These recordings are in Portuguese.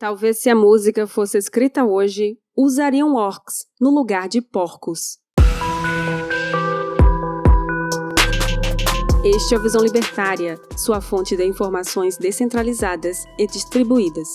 Talvez se a música fosse escrita hoje, usariam orcs no lugar de porcos. Este é o Visão Libertária, sua fonte de informações descentralizadas e distribuídas.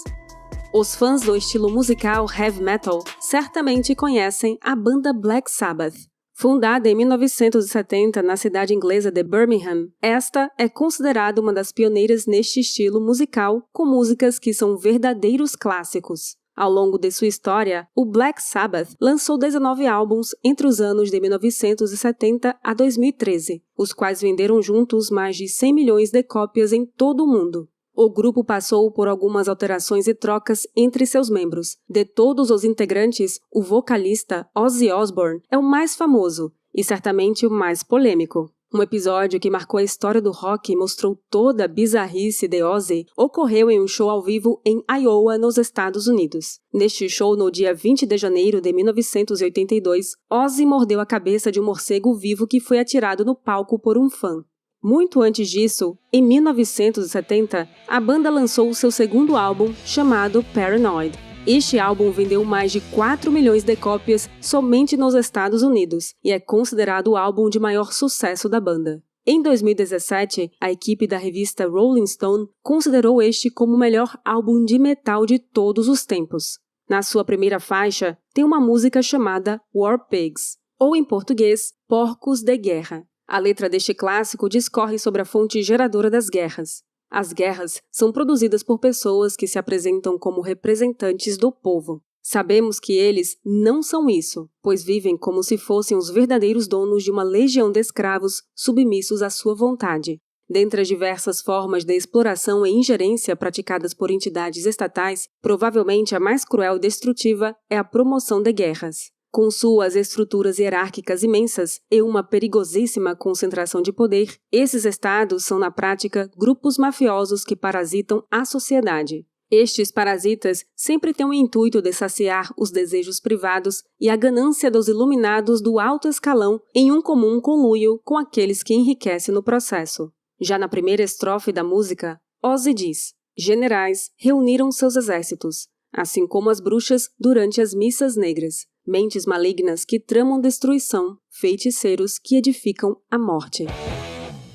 Os fãs do estilo musical heavy metal certamente conhecem a banda Black Sabbath. Fundada em 1970 na cidade inglesa de Birmingham, esta é considerada uma das pioneiras neste estilo musical, com músicas que são verdadeiros clássicos. Ao longo de sua história, o Black Sabbath lançou 19 álbuns entre os anos de 1970 a 2013, os quais venderam juntos mais de 100 milhões de cópias em todo o mundo. O grupo passou por algumas alterações e trocas entre seus membros. De todos os integrantes, o vocalista Ozzy Osbourne é o mais famoso e certamente o mais polêmico. Um episódio que marcou a história do rock e mostrou toda a bizarrice de Ozzy ocorreu em um show ao vivo em Iowa, nos Estados Unidos. Neste show, no dia 20 de janeiro de 1982, Ozzy mordeu a cabeça de um morcego vivo que foi atirado no palco por um fã. Muito antes disso, em 1970, a banda lançou seu segundo álbum, chamado Paranoid. Este álbum vendeu mais de 4 milhões de cópias somente nos Estados Unidos e é considerado o álbum de maior sucesso da banda. Em 2017, a equipe da revista Rolling Stone considerou este como o melhor álbum de metal de todos os tempos. Na sua primeira faixa, tem uma música chamada War Pigs, ou em português, Porcos de Guerra. A letra deste clássico discorre sobre a fonte geradora das guerras. As guerras são produzidas por pessoas que se apresentam como representantes do povo. Sabemos que eles não são isso, pois vivem como se fossem os verdadeiros donos de uma legião de escravos submissos à sua vontade. Dentre as diversas formas de exploração e ingerência praticadas por entidades estatais, provavelmente a mais cruel e destrutiva é a promoção de guerras. Com suas estruturas hierárquicas imensas e uma perigosíssima concentração de poder, esses estados são, na prática, grupos mafiosos que parasitam a sociedade. Estes parasitas sempre têm o intuito de saciar os desejos privados e a ganância dos iluminados do alto escalão em um comum conluio com aqueles que enriquecem no processo. Já na primeira estrofe da música, Ozzy diz: "Generais reuniram seus exércitos, assim como as bruxas durante as missas negras. Mentes malignas que tramam destruição, feiticeiros que edificam a morte."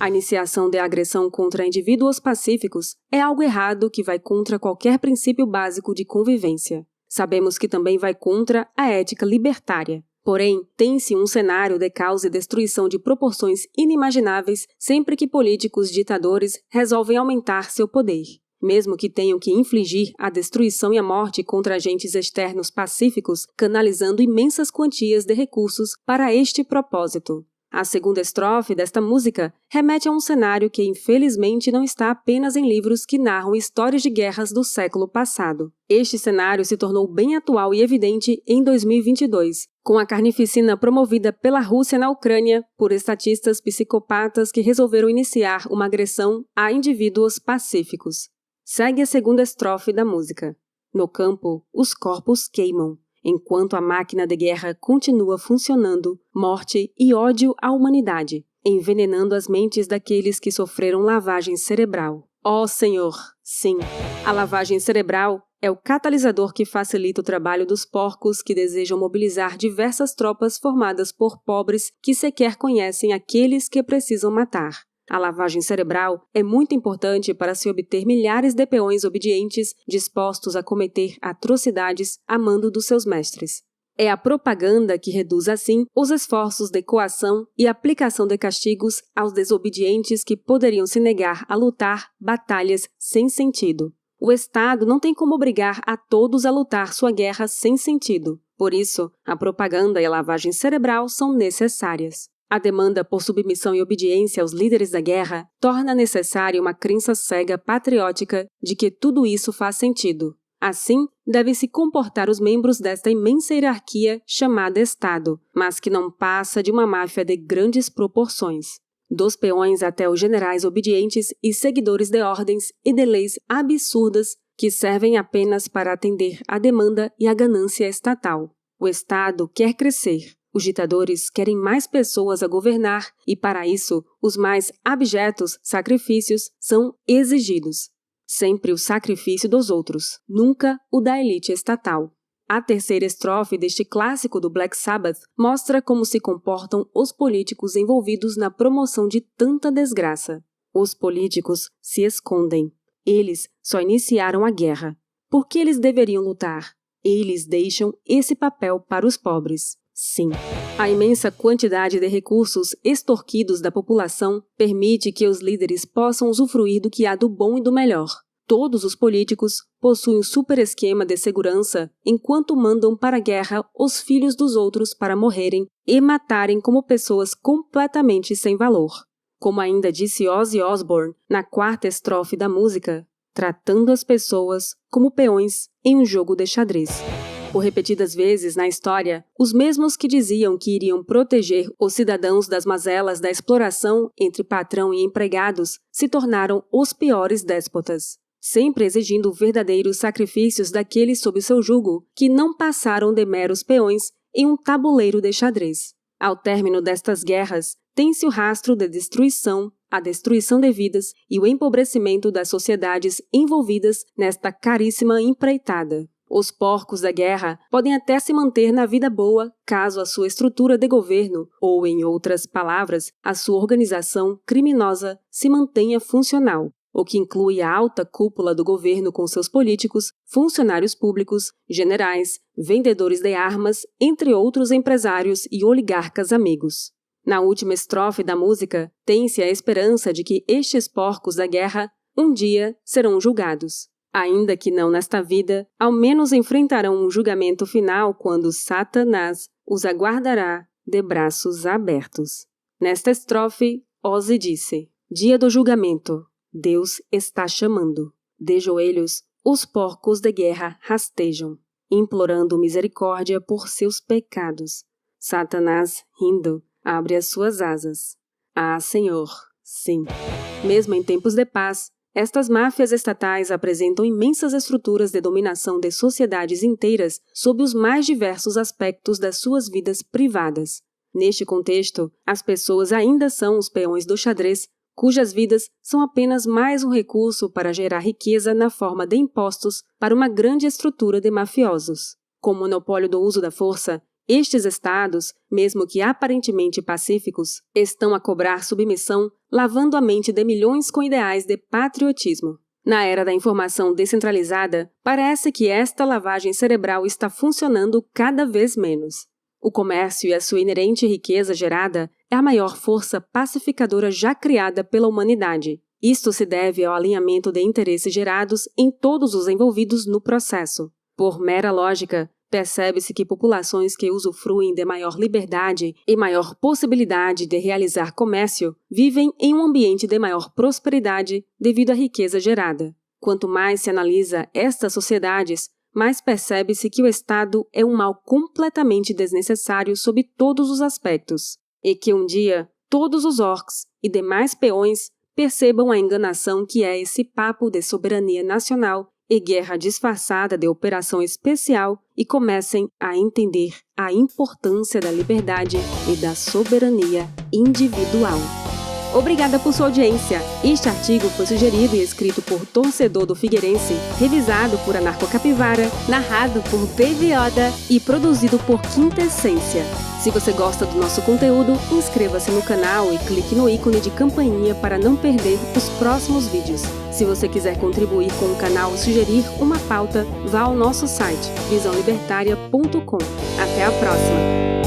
A iniciação de agressão contra indivíduos pacíficos é algo errado que vai contra qualquer princípio básico de convivência. Sabemos que também vai contra a ética libertária. Porém, tem-se um cenário de caos e destruição de proporções inimagináveis sempre que políticos ditadores resolvem aumentar seu poder. Mesmo que tenham que infligir a destruição e a morte contra agentes externos pacíficos, canalizando imensas quantias de recursos para este propósito. A segunda estrofe desta música remete a um cenário que infelizmente não está apenas em livros que narram histórias de guerras do século passado. Este cenário se tornou bem atual e evidente em 2022, com a carnificina promovida pela Rússia na Ucrânia por estatistas psicopatas que resolveram iniciar uma agressão a indivíduos pacíficos. Segue a segunda estrofe da música. No campo, os corpos queimam. Enquanto a máquina de guerra continua funcionando, morte e ódio à humanidade, envenenando as mentes daqueles que sofreram lavagem cerebral. Ó Senhor, sim, a lavagem cerebral é o catalisador que facilita o trabalho dos porcos que desejam mobilizar diversas tropas formadas por pobres que sequer conhecem aqueles que precisam matar. A lavagem cerebral é muito importante para se obter milhares de peões obedientes dispostos a cometer atrocidades a mando dos seus mestres. É a propaganda que reduz assim os esforços de coação e aplicação de castigos aos desobedientes que poderiam se negar a lutar batalhas sem sentido. O Estado não tem como obrigar a todos a lutar sua guerra sem sentido. Por isso, a propaganda e a lavagem cerebral são necessárias. A demanda por submissão e obediência aos líderes da guerra torna necessária uma crença cega patriótica de que tudo isso faz sentido. Assim, devem se comportar os membros desta imensa hierarquia chamada Estado, mas que não passa de uma máfia de grandes proporções. Dos peões até os generais obedientes e seguidores de ordens e de leis absurdas que servem apenas para atender à demanda e à ganância estatal. O Estado quer crescer. Os ditadores querem mais pessoas a governar e, para isso, os mais abjetos sacrifícios são exigidos. Sempre o sacrifício dos outros, nunca o da elite estatal. A terceira estrofe deste clássico do Black Sabbath mostra como se comportam os políticos envolvidos na promoção de tanta desgraça. Os políticos se escondem. Eles só iniciaram a guerra. Por que eles deveriam lutar? Eles deixam esse papel para os pobres. Sim. A imensa quantidade de recursos extorquidos da população permite que os líderes possam usufruir do que há do bom e do melhor. Todos os políticos possuem um super esquema de segurança enquanto mandam para a guerra os filhos dos outros para morrerem e matarem como pessoas completamente sem valor. Como ainda disse Ozzy Osbourne na quarta estrofe da música, tratando as pessoas como peões em um jogo de xadrez. Por repetidas vezes na história, os mesmos que diziam que iriam proteger os cidadãos das mazelas da exploração entre patrão e empregados se tornaram os piores déspotas, sempre exigindo verdadeiros sacrifícios daqueles sob seu jugo que não passaram de meros peões em um tabuleiro de xadrez. Ao término destas guerras, tem-se o rastro de destruição, a destruição de vidas e o empobrecimento das sociedades envolvidas nesta caríssima empreitada. Os porcos da guerra podem até se manter na vida boa caso a sua estrutura de governo, ou em outras palavras, a sua organização criminosa, se mantenha funcional, o que inclui a alta cúpula do governo com seus políticos, funcionários públicos, generais, vendedores de armas, entre outros empresários e oligarcas amigos. Na última estrofe da música, tem-se a esperança de que estes porcos da guerra um dia serão julgados. Ainda que não nesta vida, ao menos enfrentarão um julgamento final quando Satanás os aguardará de braços abertos. Nesta estrofe, Ozzy disse: Dia do julgamento, Deus está chamando. De joelhos, os porcos de guerra rastejam, implorando misericórdia por seus pecados. Satanás, rindo, abre as suas asas. Ah, Senhor, sim. Mesmo em tempos de paz, estas máfias estatais apresentam imensas estruturas de dominação de sociedades inteiras sob os mais diversos aspectos das suas vidas privadas. Neste contexto, as pessoas ainda são os peões do xadrez, cujas vidas são apenas mais um recurso para gerar riqueza na forma de impostos para uma grande estrutura de mafiosos. Com o monopólio do uso da força, estes estados, mesmo que aparentemente pacíficos, estão a cobrar submissão, lavando a mente de milhões com ideais de patriotismo. Na era da informação descentralizada, parece que esta lavagem cerebral está funcionando cada vez menos. O comércio e a sua inerente riqueza gerada é a maior força pacificadora já criada pela humanidade. Isto se deve ao alinhamento de interesses gerados em todos os envolvidos no processo. Por mera lógica, percebe-se que populações que usufruem de maior liberdade e maior possibilidade de realizar comércio vivem em um ambiente de maior prosperidade devido à riqueza gerada. Quanto mais se analisa estas sociedades, mais percebe-se que o Estado é um mal completamente desnecessário sob todos os aspectos, e que um dia todos os orcs e demais peões percebam a enganação que é esse papo de soberania nacional e guerra disfarçada de operação especial e comecem a entender a importância da liberdade e da soberania individual. Obrigada por sua audiência. Este artigo foi sugerido e escrito por Torcedor do Figueirense, revisado por Anarco Capivara, narrado por Baby Yoda e produzido por Quinta Essência. Se você gosta do nosso conteúdo, inscreva-se no canal e clique no ícone de campainha para não perder os próximos vídeos. Se você quiser contribuir com o canal e sugerir uma pauta, vá ao nosso site visãolibertaria.com. Até a próxima!